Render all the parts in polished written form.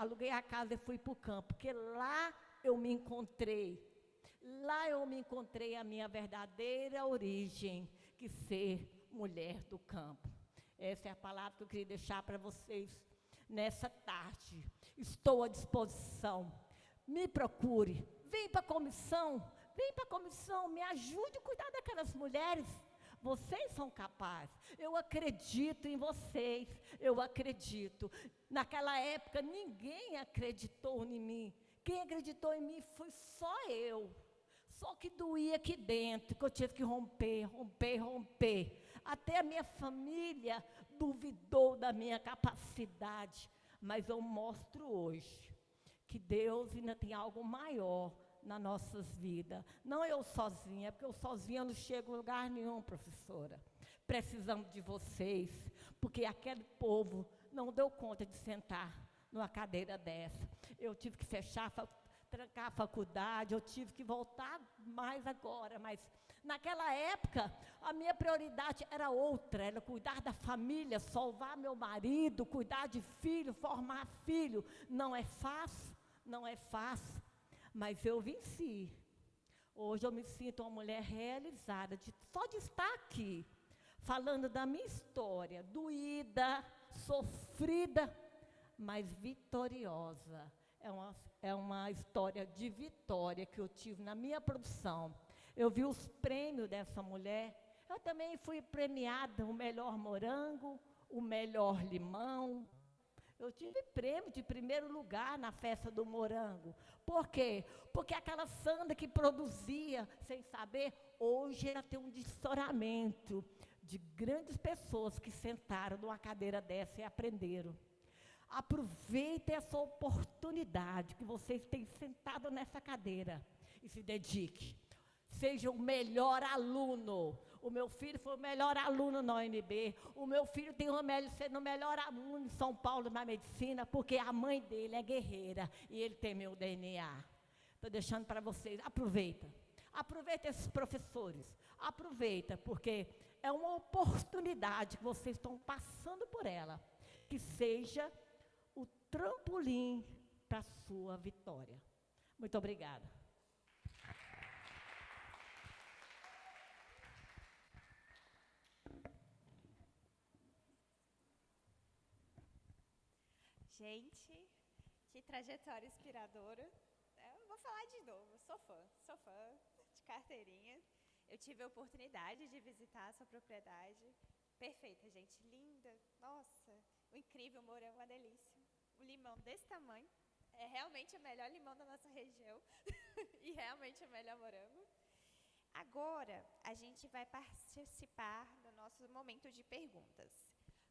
aluguei a casa e fui para o campo, porque lá eu me encontrei. Lá eu me encontrei a minha verdadeira origem, que ser mulher do campo. Essa é a palavra que eu queria deixar para vocês nessa tarde. Estou à disposição. Me procure. Vem para a comissão, me ajude a cuidar daquelas mulheres. Vocês são capazes. Eu acredito em vocês. Eu acredito. Naquela época, ninguém acreditou em mim. Quem acreditou em mim foi só eu. Só que doía aqui dentro, que eu tive que romper. Até a minha família duvidou da minha capacidade. Mas eu mostro hoje que Deus ainda tem algo maior nas nossas vidas. Não eu sozinha, porque eu sozinha não chego a lugar nenhum, professora. Precisamos de vocês, porque aquele povo não deu conta de sentar numa cadeira dessa. Eu tive que trancar a faculdade, eu tive que voltar mais agora, mas naquela época, a minha prioridade era outra, era cuidar da família, salvar meu marido, cuidar de filho, formar filho. Não é fácil, mas eu venci. Hoje eu me sinto uma mulher realizada, só de estar aqui, falando da minha história, doída, sofrida, mas vitoriosa. É uma história de vitória que eu tive na minha produção. Eu vi os prêmios dessa mulher. Eu também fui premiada o melhor morango, o melhor limão. Eu tive prêmio de primeiro lugar na festa do morango. Por quê? Porque aquela Sandra que produzia sem saber, hoje ela tem um desdoramento de grandes pessoas que sentaram numa cadeira dessa e aprenderam. Aproveitem essa oportunidade que vocês têm sentado nessa cadeira e se dedique. Seja o melhor aluno. O meu filho foi o melhor aluno na UNB. O meu filho tem sendo o melhor aluno em São Paulo na medicina, porque a mãe dele é guerreira e ele tem meu DNA. Estou deixando para vocês. Aproveita esses professores. Aproveita, porque é uma oportunidade que vocês estão passando por ela. Que seja o trampolim para a sua vitória. Muito obrigada. Gente, que trajetória inspiradora. Eu vou falar de novo, sou fã de carteirinha. Eu tive a oportunidade de visitar a sua propriedade. Perfeita, gente, linda. Nossa, o incrível morango, uma delícia. O limão desse tamanho, é realmente o melhor limão da nossa região. E realmente o melhor morango. Agora, a gente vai participar do nosso momento de perguntas.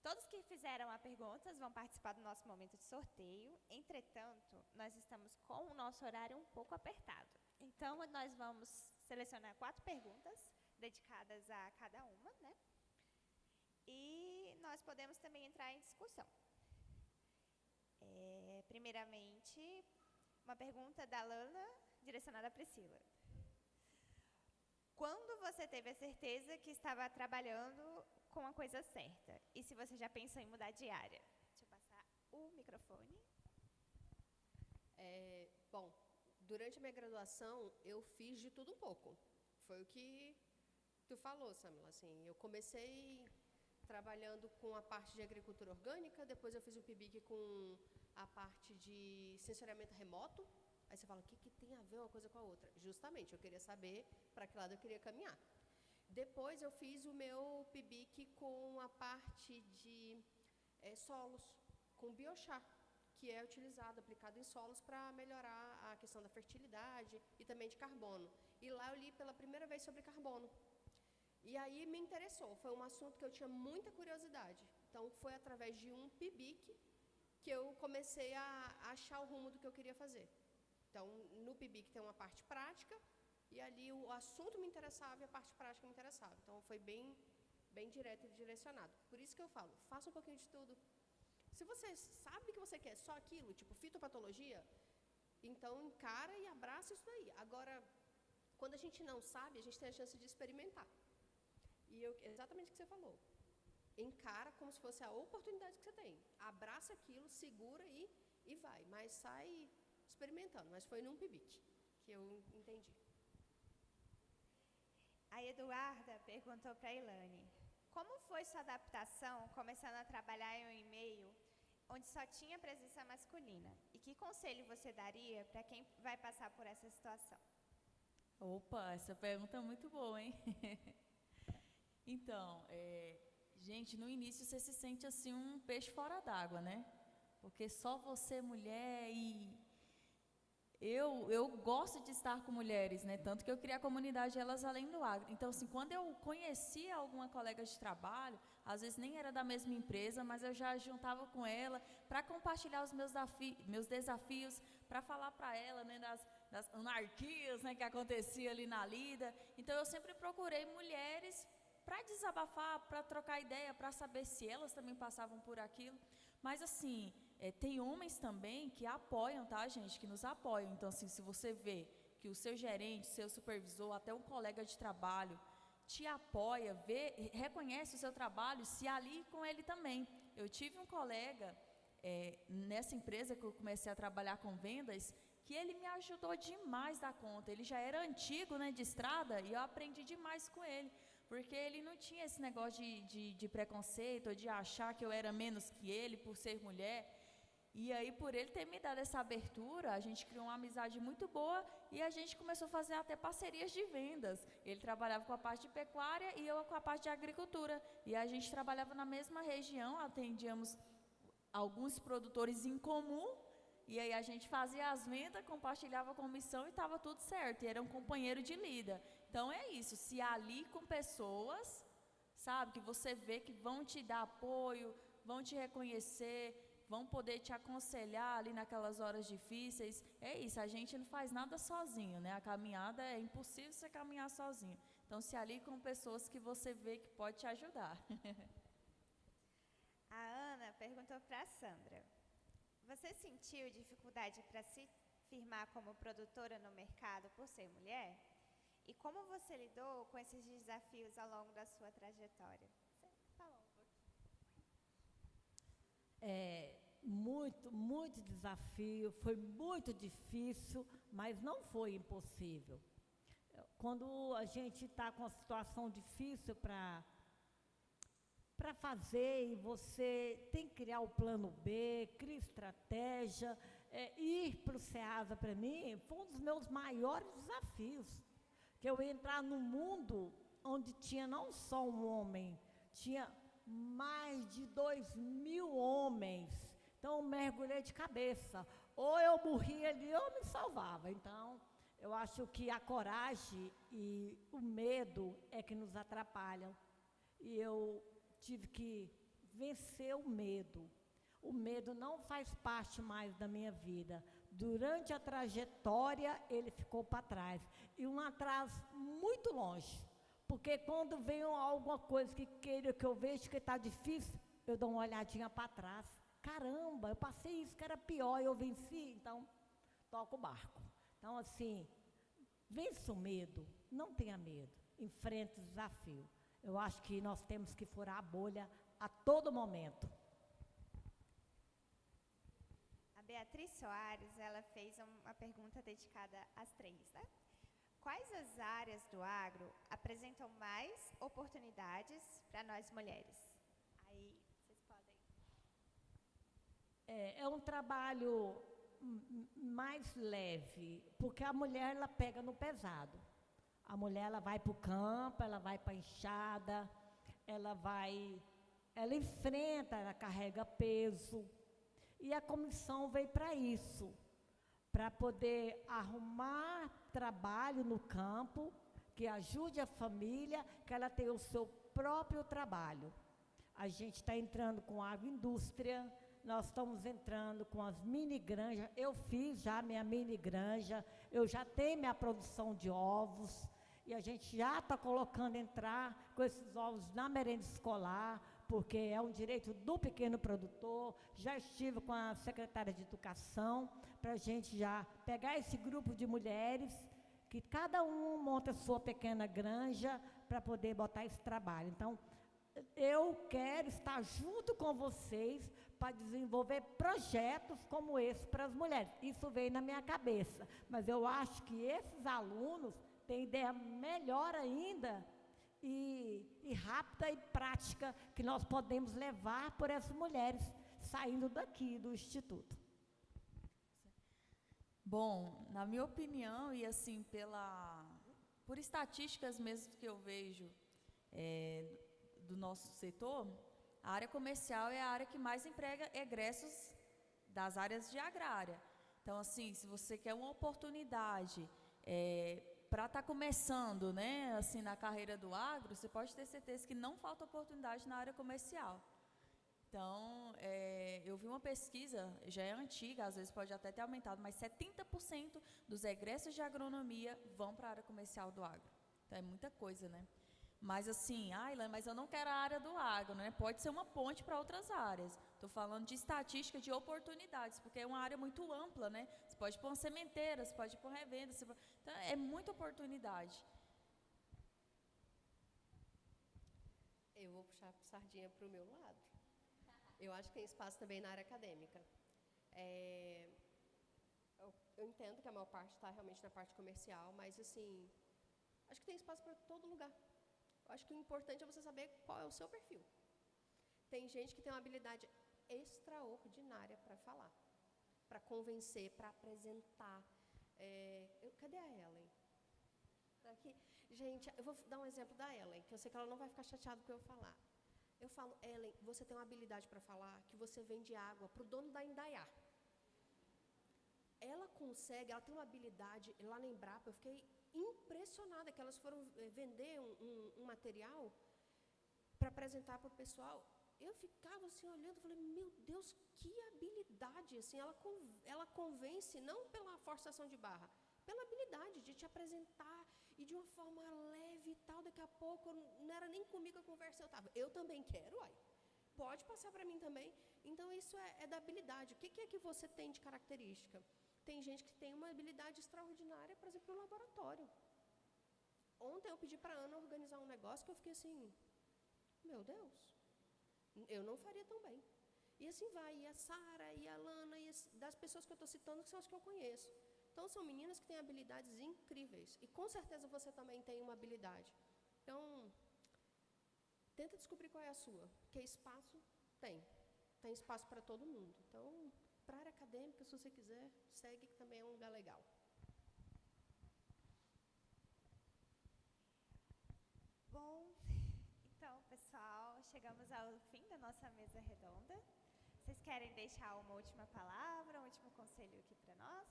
Todos que fizeram a perguntas vão participar do nosso momento de sorteio. Entretanto, nós estamos com o nosso horário um pouco apertado. Então, nós vamos selecionar 4 perguntas dedicadas a cada uma, né? E nós podemos também entrar em discussão. Primeiramente, uma pergunta da Lana, direcionada à Priscila. Quando você teve a certeza que estava trabalhando com a coisa certa? E se você já pensou em mudar de área? Deixa eu passar o microfone. Bom, durante a minha graduação, eu fiz de tudo um pouco. Foi o que tu falou, Samila. Assim, eu comecei trabalhando com a parte de agricultura orgânica, depois eu fiz um PIBIC com a parte de sensoriamento remoto. Aí você fala, o que tem a ver uma coisa com a outra? Justamente, eu queria saber para que lado eu queria caminhar. Depois eu fiz o meu PIBIC com a parte de solos, com biochar, que é utilizado, aplicado em solos para melhorar a questão da fertilidade e também de carbono. E lá eu li pela primeira vez sobre carbono. E aí me interessou, foi um assunto que eu tinha muita curiosidade. Então foi através de um PIBIC que eu comecei a achar o rumo do que eu queria fazer. Então no PIBIC tem uma parte prática, e ali o assunto me interessava e a parte prática me interessava. Então foi bem direto e direcionado. Por isso que eu falo, faça um pouquinho de tudo. Se você sabe que você quer só aquilo, tipo fitopatologia, então encara e abraça isso daí. Agora, quando a gente não sabe, a gente tem a chance de experimentar. E exatamente o que você falou. Encara como se fosse a oportunidade que você tem. Abraça aquilo, segura e vai, mas sai experimentando. Mas foi num PIBIC que eu entendi. A Eduarda perguntou para a Ilane, como foi sua adaptação começando a trabalhar em um e-mail onde só tinha presença masculina? E que conselho você daria para quem vai passar por essa situação? Opa, essa pergunta é muito boa, hein? Então, gente, no início você se sente assim um peixe fora d'água, né? Porque só você mulher e eu gosto de estar com mulheres, né? Tanto que eu criei a comunidade Elas Além do Agro. Então, assim, quando eu conhecia alguma colega de trabalho, às vezes nem era da mesma empresa, mas eu já juntava com ela para compartilhar os meus desafios, para falar para ela, né, das anarquias, né, que acontecia ali na lida. Então, eu sempre procurei mulheres para desabafar, para trocar ideia, para saber se elas também passavam por aquilo. Mas, assim, tem homens também que apoiam, tá, gente? Que nos apoiam. Então, assim, se você vê que o seu gerente, seu supervisor, até um colega de trabalho te apoia, reconhece o seu trabalho, se alie com ele também. Eu tive um colega nessa empresa que eu comecei a trabalhar com vendas, que ele me ajudou demais da conta. Ele já era antigo, né, de estrada, e eu aprendi demais com ele. Porque ele não tinha esse negócio de preconceito, ou de achar que eu era menos que ele por ser mulher. E aí, por ele ter me dado essa abertura, a gente criou uma amizade muito boa e a gente começou a fazer até parcerias de vendas. Ele trabalhava com a parte de pecuária e eu com a parte de agricultura. E a gente trabalhava na mesma região, atendíamos alguns produtores em comum. E aí a gente fazia as vendas, compartilhava a comissão e estava tudo certo. E era um companheiro de lida. Então é isso, se alie com pessoas, sabe, que você vê que vão te dar apoio, vão te reconhecer, vão poder te aconselhar ali naquelas horas difíceis. É isso, a gente não faz nada sozinho, né? A caminhada é impossível você caminhar sozinho. Então se alie com pessoas que você vê que pode te ajudar. A Ana perguntou para a Sandra, você sentiu dificuldade para se firmar como produtora no mercado por ser mulher? E como você lidou com esses desafios ao longo da sua trajetória? Você falou um pouquinho. Muito desafio, foi muito difícil, mas não foi impossível. Quando a gente está com uma situação difícil para fazer, e você tem que criar o plano B, criar estratégia, ir para o SEASA, para mim, foi um dos meus maiores desafios. Que eu ia entrar num mundo onde tinha não só um homem, tinha mais de 2.000 homens. Então, eu mergulhei de cabeça. Ou eu morria ali, ou eu me salvava. Então, eu acho que a coragem e o medo é que nos atrapalham. E eu tive que vencer o medo. O medo não faz parte mais da minha vida. Durante a trajetória, ele ficou para trás. E um atrás muito longe. Porque quando vem alguma coisa que eu vejo que está difícil, eu dou uma olhadinha para trás. Caramba, eu passei isso que era pior e eu venci, então toco o barco. Então, assim, vence o medo, não tenha medo, enfrente o desafio. Eu acho que nós temos que furar a bolha a todo momento. A Beatriz Soares, ela fez uma pergunta dedicada às três, né? Quais as áreas do agro apresentam mais oportunidades para nós mulheres? Aí, vocês podem... É um trabalho mais leve, porque a mulher, ela pega no pesado. A mulher, ela vai para o campo, ela vai para a enxada, ela enfrenta, ela carrega peso. E a comissão veio para isso, para poder arrumar trabalho no campo, que ajude a família, que ela tenha o seu próprio trabalho. A gente está entrando com a agroindústria, nós estamos entrando com as mini granjas. Eu fiz já minha mini granja, eu já tenho minha produção de ovos, e a gente já está colocando entrar com esses ovos na merenda escolar, porque é um direito do pequeno produtor. Já estive com a secretária de Educação, para a gente já pegar esse grupo de mulheres, que cada um monta a sua pequena granja, para poder botar esse trabalho. Então, eu quero estar junto com vocês, para desenvolver projetos como esse para as mulheres. Isso veio na minha cabeça, mas eu acho que esses alunos têm ideia melhor ainda e rápida e prática que nós podemos levar por essas mulheres saindo daqui do Instituto. Bom, na minha opinião, e assim, por estatísticas mesmo que eu vejo do nosso setor, a área comercial é a área que mais emprega egressos das áreas de agrária. Então, assim, se você quer uma oportunidade para estar começando, né, assim, na carreira do agro, você pode ter certeza que não falta oportunidade na área comercial. Então, eu vi uma pesquisa, já é antiga, às vezes pode até ter aumentado, mas 70% dos egressos de agronomia vão para a área comercial do agro. Então, é muita coisa, né? Mas assim, Ilane, mas eu não quero a área do agro, né? Pode ser uma ponte para outras áreas. Estou falando de estatística de oportunidades, porque é uma área muito ampla, né? Você pode pôr uma sementeira, você pode pôr revenda, então é muita oportunidade. Eu vou puxar a sardinha para o meu lado. Eu acho que tem espaço também na área acadêmica. Eu entendo que a maior parte está realmente na parte comercial, mas assim, acho que tem espaço para todo lugar. Eu acho que o importante é você saber qual é o seu perfil. Tem gente que tem uma habilidade extraordinária para falar, para convencer, para apresentar. Cadê a Ellen? Tá aqui. Gente, eu vou dar um exemplo da Ellen, que eu sei que ela não vai ficar chateada por eu falar. Eu falo, Ellen, você tem uma habilidade para falar que você vende água para o dono da Indaiá. Ela tem uma habilidade, lá na Embrapa, eu fiquei impressionada que elas foram vender um material para apresentar para o pessoal. Eu ficava assim olhando, falei, meu Deus, que habilidade, assim, ela convence não pela forçação de barra, pela habilidade de te apresentar e de uma forma leve e tal. Daqui a pouco, não era nem comigo a conversa, eu também quero, pode passar para mim também. Então, isso é da habilidade. O que é que você tem de característica? Tem gente que tem uma habilidade extraordinária, por exemplo, no laboratório. Ontem eu pedi para a Ana organizar um negócio que eu fiquei assim, meu Deus, eu não faria tão bem. E assim vai, e a Sara, e a Lana, das pessoas que eu estou citando, que são as que eu conheço. Então, são meninas que têm habilidades incríveis. E com certeza você também tem uma habilidade. Então, tenta descobrir qual é a sua. Porque espaço tem. Tem espaço para todo mundo. Então, para a área acadêmica, se você quiser, segue, que também é um lugar legal. Bom, então, pessoal, chegamos ao fim da nossa mesa redonda. Vocês querem deixar uma última palavra, um último conselho aqui para nós?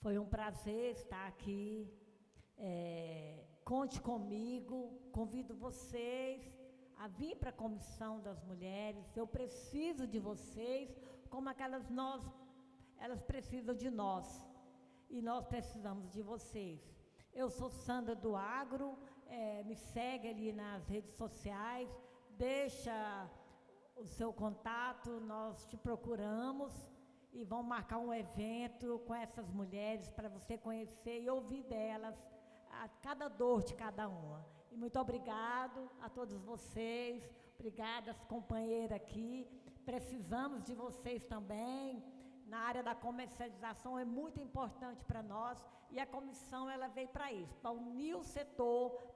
Foi um prazer estar aqui. Conte comigo, convido vocês a vir para a Comissão das Mulheres. Eu preciso de vocês, como elas precisam de nós. E nós precisamos de vocês. Eu sou Sandra do Agro, me segue ali nas redes sociais, deixa o seu contato, nós te procuramos e vamos marcar um evento com essas mulheres para você conhecer e ouvir delas cada dor de cada uma. E muito obrigado a todos vocês, obrigada às companheiras aqui, precisamos de vocês também. Na área da comercialização é muito importante para nós e a comissão ela veio para isso, para unir o setor,